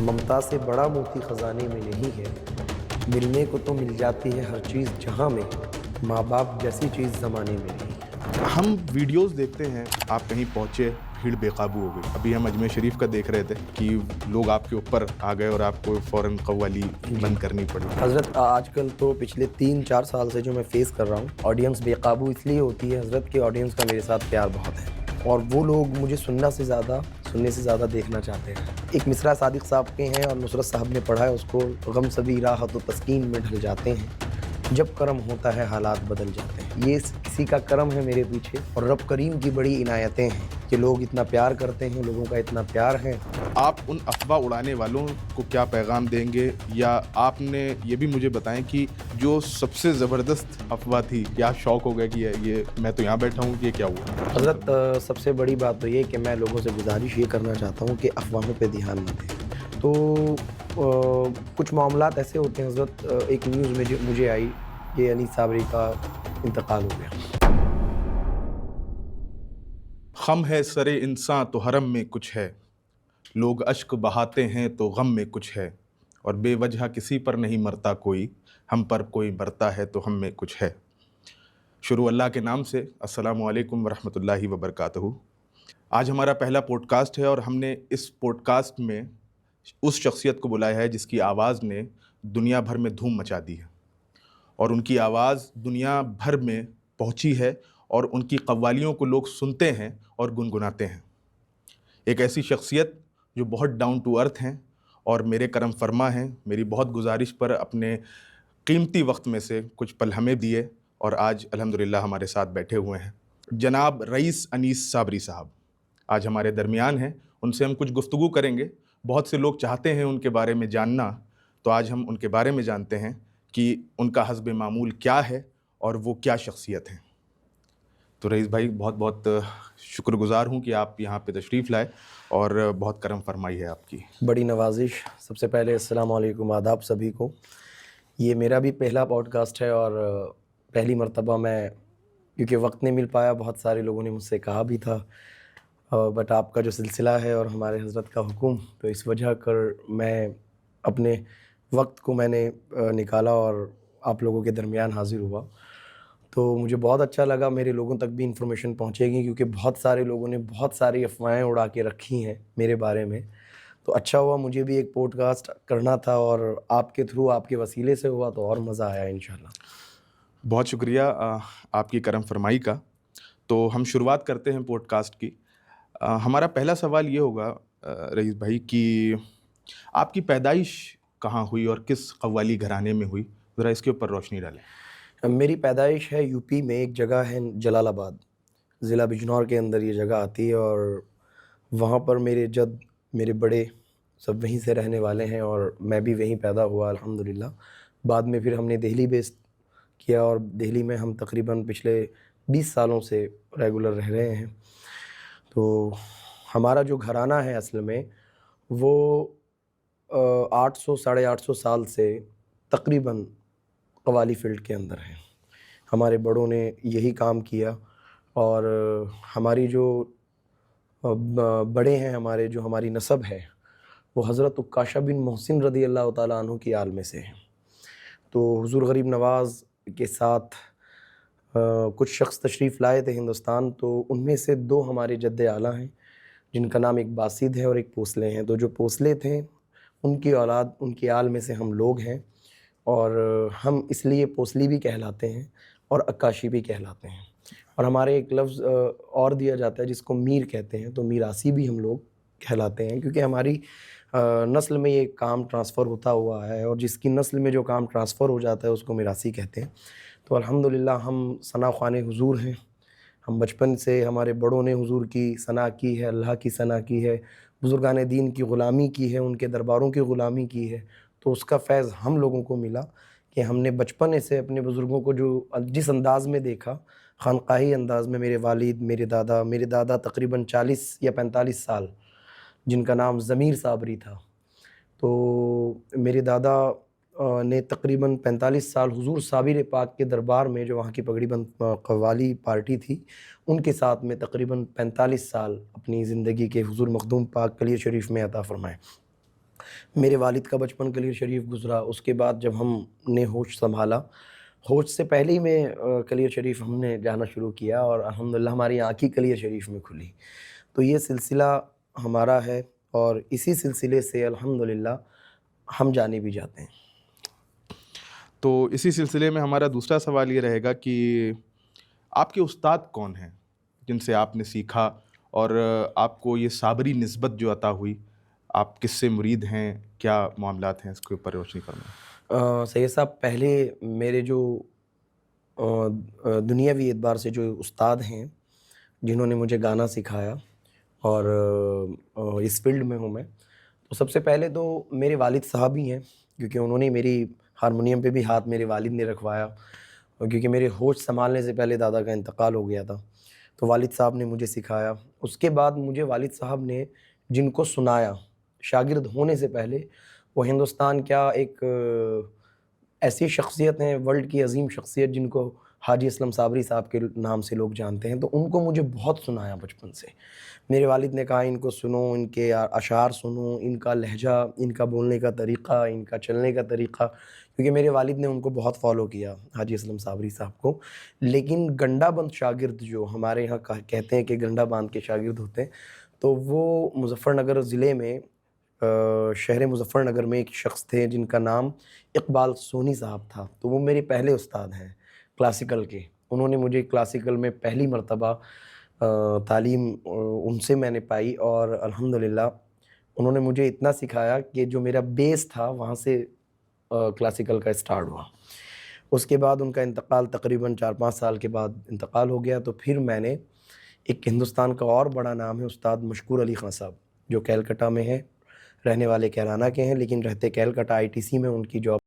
ممتا سے بڑا موتی خزانے میں نہیں ہے، ملنے کو تو مل جاتی ہے ہر چیز جہاں میں، ماں باپ جیسی چیز زمانے میں نہیں۔ ہم ویڈیوز دیکھتے ہیں، آپ کہیں پہنچے، بھیڑ بے قابو ہو گئی۔ ابھی ہم اجمیر شریف کا دیکھ رہے تھے کہ لوگ آپ کے اوپر آ گئے اور آپ کو فوراً قوالی بند کرنی پڑی۔ حضرت آج کل تو پچھلے 3-4 سال سے جو میں فیس کر رہا ہوں، آڈینس بے قابو اس لیے ہوتی ہے حضرت کہ آڈینس کا میرے ساتھ پیار بہت ہے، اور وہ لوگ مجھے سننے سے زیادہ دیکھنا چاہتے ہیں۔ ایک مصرع صادق صاحب کے ہیں اور نصرت صاحب نے پڑھا ہے اس کو، غم سبھی راحت و تسکین میں ڈھل جاتے ہیں، جب کرم ہوتا ہے حالات بدل جاتے ہیں۔ یہ کسی کا کرم ہے میرے پیچھے، اور رب کریم کی بڑی عنایتیں ہیں کہ لوگ اتنا پیار کرتے ہیں، لوگوں کا اتنا پیار ہے۔ آپ ان افواہ اڑانے والوں کو کیا پیغام دیں گے، یا آپ نے یہ بھی مجھے بتائیں کہ جو سب سے زبردست افواہ تھی، کیا آپ شوق ہو گئے کہ یہ میں تو یہاں بیٹھا ہوں، یہ کیا ہوا؟ حضرت سب سے بڑی بات تو یہ کہ میں لوگوں سے گزارش یہ کرنا چاہتا ہوں کہ افواہوں پہ دھیان نہ دیں۔ تو کچھ معاملات ایسے ہوتے ہیں حضرت، ایک نیوز میں مجھے آئی کہ انیس صابری کا انتقال ہو گیا۔ خم ہے سر انساں تو حرم میں کچھ ہے، لوگ اشک بہاتے ہیں تو غم میں کچھ ہے، اور بے وجہ کسی پر نہیں مرتا کوئی، ہم پر کوئی مرتا ہے تو ہم میں کچھ ہے۔ شروع اللہ کے نام سے۔ السلام علیکم ورحمۃ اللہ وبرکاتہ۔ آج ہمارا پہلا پوڈ کاسٹ ہے، اور ہم نے اس پوڈ کاسٹ میں اس شخصیت کو بلایا ہے جس کی آواز نے دنیا بھر میں دھوم مچا دی ہے، اور ان کی آواز دنیا بھر میں پہنچی ہے، اور ان کی قوالیوں کو لوگ سنتے ہیں اور گنگناتے ہیں۔ ایک ایسی شخصیت جو بہت ڈاؤن ٹو ارتھ ہیں اور میرے کرم فرما ہیں، میری بہت گزارش پر اپنے قیمتی وقت میں سے کچھ پل ہمیں دیے، اور آج الحمدللہ ہمارے ساتھ بیٹھے ہوئے ہیں جناب رئیس انیس صابری صاحب۔ آج ہمارے درمیان ہیں، ان سے ہم کچھ گفتگو کریں گے۔ بہت سے لوگ چاہتے ہیں ان کے بارے میں جاننا، تو آج ہم ان کے بارے میں جانتے ہیں کہ ان کا حسب معمول کیا ہے اور وہ کیا شخصیت ہیں۔ تو رئیس بھائی، بہت بہت شکر گزار ہوں کہ آپ یہاں پہ تشریف لائے، اور بہت کرم فرمائی ہے آپ کی۔ بڑی نوازش۔ سب سے پہلے السلام علیکم، آداب سبھی کو۔ یہ میرا بھی پہلا پوڈ کاسٹ ہے، اور پہلی مرتبہ میں، کیونکہ وقت نہیں مل پایا، بہت سارے لوگوں نے مجھ سے کہا بھی تھا، بٹ آپ کا جو سلسلہ ہے اور ہمارے حضرت کا حکم، تو اس وجہ کر میں اپنے وقت کو میں نے نکالا اور آپ لوگوں کے درمیان حاضر ہوا۔ تو مجھے بہت اچھا لگا، میرے لوگوں تک بھی انفارمیشن پہنچے گی، کیونکہ بہت سارے لوگوں نے بہت ساری افواہیں اڑا کے رکھی ہیں میرے بارے میں۔ تو اچھا ہوا، مجھے بھی ایک پوڈ کاسٹ کرنا تھا، اور آپ کے تھرو، آپ کے وسیلے سے ہوا تو اور مزہ آیا انشاءاللہ۔ بہت شکریہ آپ کی کرم فرمائی کا۔ تو ہم شروعات کرتے ہیں پوڈ کاسٹ کی۔ ہمارا پہلا سوال یہ ہوگا رئیس بھائی کہ آپ کی پیدائش کہاں ہوئی اور کس قوالی گھرانے میں ہوئی؟ ذرا اس کے اوپر روشنی ڈالیں۔ میری پیدائش ہے یو پی میں، ایک جگہ ہے جلال آباد، ضلع بجنور کے اندر یہ جگہ آتی ہے، اور وہاں پر میرے جد، میرے بڑے سب وہیں سے رہنے والے ہیں، اور میں بھی وہیں پیدا ہوا الحمدللہ۔ بعد میں پھر ہم نے دہلی بیس کیا، اور دہلی میں ہم تقریباً پچھلے 20 سالوں سے ریگولر رہ رہے ہیں۔ تو ہمارا جو گھرانہ ہے اصل میں، وہ 800-850 سال سے تقریباً قوالی فیلڈ کے اندر ہے۔ ہمارے بڑوں نے یہی کام کیا، اور ہماری جو بڑے ہیں، ہمارے جو ہماری نسب ہے، وہ حضرت عکاشہ بن محسن رضی اللہ تعالیٰ عنہ کی آل میں سے ہیں۔ تو حضور غریب نواز کے ساتھ کچھ شخص تشریف لائے تھے ہندوستان، تو ان میں سے 2 ہمارے جد اعلیٰ ہیں، جن کا نام ایک باسد ہے اور ایک پوسلے ہیں۔ تو جو پوسلے تھے، ان کی اولاد، ان کی آل میں سے ہم لوگ ہیں، اور ہم اس لیے پوسلی بھی کہلاتے ہیں اور عکاشی بھی کہلاتے ہیں۔ اور ہمارے ایک لفظ اور دیا جاتا ہے جس کو میر کہتے ہیں، تو میراثی بھی ہم لوگ کہلاتے ہیں، کیونکہ ہماری نسل میں یہ کام ٹرانسفر ہوتا ہوا ہے، اور جس کی نسل میں جو کام ٹرانسفر ہو جاتا ہے اس کو میراثی کہتے ہیں۔ تو الحمدللہ ہم ثنا خوان حضور ہیں۔ ہم بچپن سے، ہمارے بڑوں نے حضور کی ثنا کی ہے، اللہ کی ثنا کی ہے، بزرگان دین کی غلامی کی ہے، ان کے درباروں کی غلامی کی ہے۔ تو اس کا فیض ہم لوگوں کو ملا کہ ہم نے بچپن سے اپنے بزرگوں کو جس انداز میں دیکھا، خانقاہی انداز میں، میرے والد، میرے دادا تقریباً 40 یا 45 سال، جن کا نام ضمیر صابری تھا، تو میرے دادا نے تقریباً 45 سال حضور صابر پاک کے دربار میں، جو وہاں کی پگڑی بند قوالی پارٹی تھی، ان کے ساتھ میں تقریباً 45 سال اپنی زندگی کے حضور مخدوم پاک کلیہ شریف میں عطا فرمائے۔ میرے والد کا بچپن کلیر شریف گزرا. اس کے بعد جب ہم نے ہوش سنبھالا، ہوش سے پہلے ہی میں کلیر شریف ہم نے جانا شروع کیا اور الحمدللہ ہماری آنکھ ہی کلیر شریف میں کھلی. تو یہ سلسلہ ہمارا ہے اور اسی سلسلے سے الحمدللہ ہم جانے بھی جاتے ہیں. تو اسی سلسلے میں ہمارا دوسرا سوال یہ رہے گا کہ آپ کے استاد کون ہیں جن سے آپ نے سیکھا اور آپ کو یہ صابری نسبت جو عطا ہوئی؟ آپ کس سے مرید ہیں؟ کیا معاملات ہیں؟ اس کے اوپر روشنی فرمائیں. سید صاحب، پہلے میرے جو دنیاوی اعتبار سے جو استاد ہیں جنہوں نے مجھے گانا سکھایا اور اس فیلڈ میں ہوں میں، تو سب سے پہلے تو میرے والد صاحب ہی ہیں، کیونکہ انہوں نے میری ہارمونیم پہ بھی ہاتھ میرے والد نے رکھوایا، اور کیونکہ میرے ہوش سنبھالنے سے پہلے دادا کا انتقال ہو گیا تھا تو والد صاحب نے مجھے سکھایا. اس کے بعد مجھے والد صاحب نے جن کو سنایا شاگرد ہونے سے پہلے، وہ ہندوستان کیا ایک ایسی شخصیت ہیں، ورلڈ کی عظیم شخصیت جن کو حاجی اسلم صابری صاحب کے نام سے لوگ جانتے ہیں. تو ان کو مجھے بہت سنایا بچپن سے. میرے والد نے کہا ان کو سنو، ان کے اشعار سنو، ان کا لہجہ، ان کا بولنے کا طریقہ، ان کا چلنے کا طریقہ، کیونکہ میرے والد نے ان کو بہت فالو کیا حاجی اسلم صابری صاحب کو. لیکن گنڈا بند شاگرد جو ہمارے یہاں کہتے ہیں کہ گنڈا باندھ کے شاگرد ہوتے ہیں، تو وہ مظفر نگر ضلع میں شہر مظفر نگر میں ایک شخص تھے جن کا نام اقبال سونی صاحب تھا. تو وہ میرے پہلے استاد ہیں کلاسیکل کے. انہوں نے مجھے کلاسیکل میں پہلی مرتبہ تعلیم ان سے میں نے پائی، اور الحمدللہ انہوں نے مجھے اتنا سکھایا کہ جو میرا بیس تھا وہاں سے کلاسیکل کا اسٹارٹ ہوا. اس کے بعد ان کا انتقال تقریباً 4-5 سال کے بعد انتقال ہو گیا. تو پھر میں نے ایک ہندوستان کا اور بڑا نام ہے استاد مشکور علی خان صاحب، جو کیلکٹا میں ہیں، رہنے والے کیرانہ کے ہیں لیکن رہتے کیلکٹا ITC میں ان کی جاب